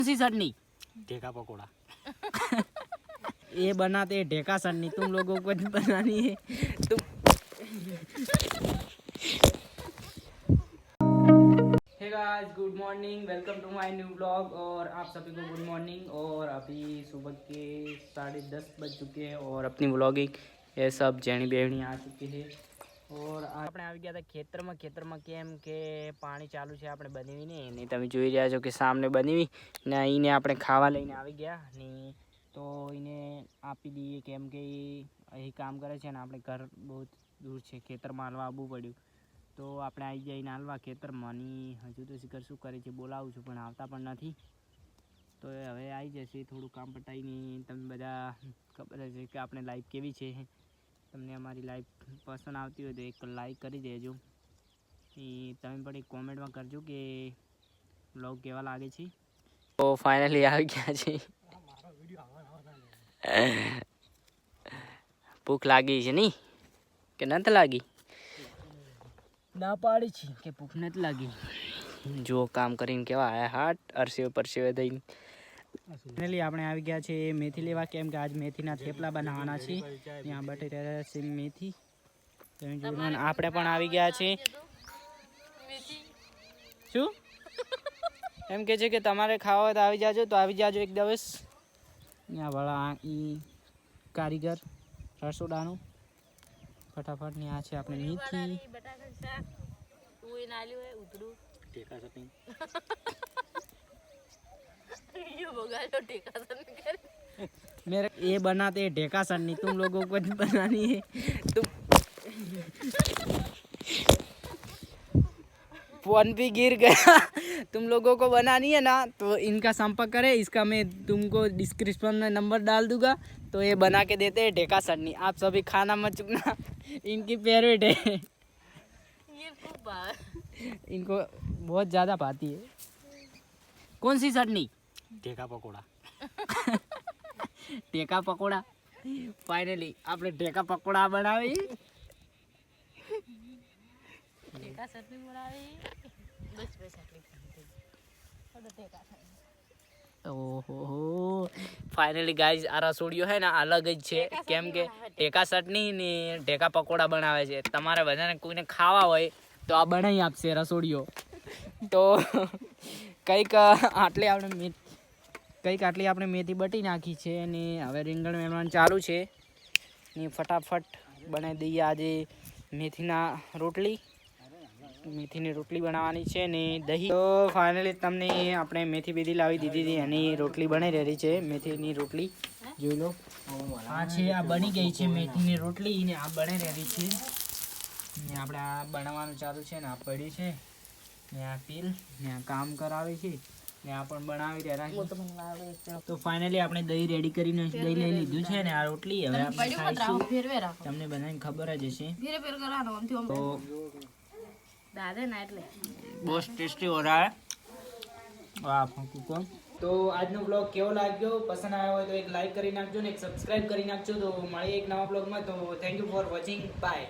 सी चटनी ढेका पकौड़ा ये बनाते हैं ढेका चटनी। तुम लोगों को बनानी है तुम। Hey guys, good morning, welcome to my new blog. और आप सभी को गुड मॉर्निंग। और अभी सुबह के 10:30 बज चुके हैं और अपनी ब्लॉगिंग ये सब जेणी बेहणी आ चुकी है। और આપણે આવી ગયા હતા ખેતરમાં કેમ કે પાણી ચાલુ છે આપણે બનાવીને ને તમે જોઈ રહ્યા છો કે સામે બનાવી ને એને આપણે ખાવા લઈને આવી ગયા ને તો એને આપી દઈએ કેમ કે અહીં કામ કરે છે ને આપણે ઘર બહુ દૂર છે, ખેતરમાં હાલવા આવવું પડ્યું તો આપણે આવી જઈને હાલવા ખેતરમાં ની હજુ તો શીખર શું કરે છે બોલાવું છું પણ આવતા પણ નથી તો હવે આવી જશે થોડું કામ પટાઈને। તમે બધા ખબર છે કે આપણે લાઈફ કેવી છે, તમને અમારી લાઈફ પસંદ આવતી હોય તો એક લાઈક કરી દેજો એ તમે પણ એક કોમેન્ટમાં કરજો કે બ્લોગ કેવા લાગે છે। તો ફાઇનલી આવી ગયા છે। ભૂખ લાગી છે નહીં કે નથી લાગી? ના પાડી છે કે ભૂખ નથી લાગી। જો કામ કરીને કેવા આયા હાટ અરસે પરસેવે થઈને। ફાઇનલી આપણે આવી ગયા છે મેથી લેવા કેમ કે આજ મેથીના થેપલા બનાવવાના છે। ત્યાં બટી રહ્યા છે મેથી તમે જોયું આપણે પણ આવી ગયા છે। શું એમ કે છે કે તમારે ખાવા હોય તો આવી જાજો તો આવી જાજો એક દિવસ। ત્યાં વાળા ઈ કારીગર રસોડાનું ફટાફટ ને આ છે આપણે મેથી ટેકા ચટણી मेरे ये बनाते हैं ढेका चटनी। तुम लोगों को बनानी है तुम। फोन भी गिर गया। तुम लोगों को बनानी है ना तो इनका संपर्क करें, इसका मैं तुमको डिस्क्रिप्शन में नंबर डाल दूंगा तो ये बना के देते हैं ढेका चटनी। आप सभी खाना मत चुकना, इनकी फेवरेट है, इनको बहुत ज़्यादा भाती है। कौन सी चटनी? ढेका पकौड़ा ટેકા પકોડા ફાઇનલી આપણે ટેકા પકોડા બનાવી ટેકા ચટણી બનાવી બસ બસ આટલી ટેકા ઓહો ફાઇનલી ગાઈઝ આ રસોડીઓ હે ને અલગ જ છે કેમ કે ટેકા ચટણી ને ટેકા પકોડા બનાવે છે। તમારે બધાને કોઈને ખાવા હોય તો આ બનાવી આપશે રસોડીઓ। તો કંઈક આટલી આપણે મેથી બટી નાખી છે અને હવે રીંગણ વેણવાનું ચાલુ છે ને ફટાફટ બનાવી દઈએ આજે મેથીની રોટલી બનાવવાની છે ને દહીં। તો ફાઇનલી તમને આપણે મેથી બીધી લાવી દીધી હતી અને રોટલી બનાવી રહી છે મેથીની રોટલી જોઈ લો। આ છે આ બની ગઈ છે મેથીની રોટલી ને આ બનાવી રહી છે ને આપણે આ બનાવવાનું ચાલુ છે ને આ પડી છે ને આ તેલ ને આ કામ કરાવે છે ને આ પણ બનાવી રહ્યા। તો ફાઇનલી આપણે દહીં રેડી કરીને દહીં લઈ લીધું છે ને આ રોટલી હવે આપણે ખાઈશું। તમને બધાને ખબર જ હશે તો बहुत टेस्टी हो रहा है। वाह फंकू। तो આજનો બ્લોગ કેવો લાગ્યો? પસંદ આવ્યો હોય તો એક લાઈક કરી નાખજો ને એક સબસ્ક્રાઇબ કરી નાખજો। તો મળીએ એક નવા બ્લોગમાં। તો thank you for watching, by.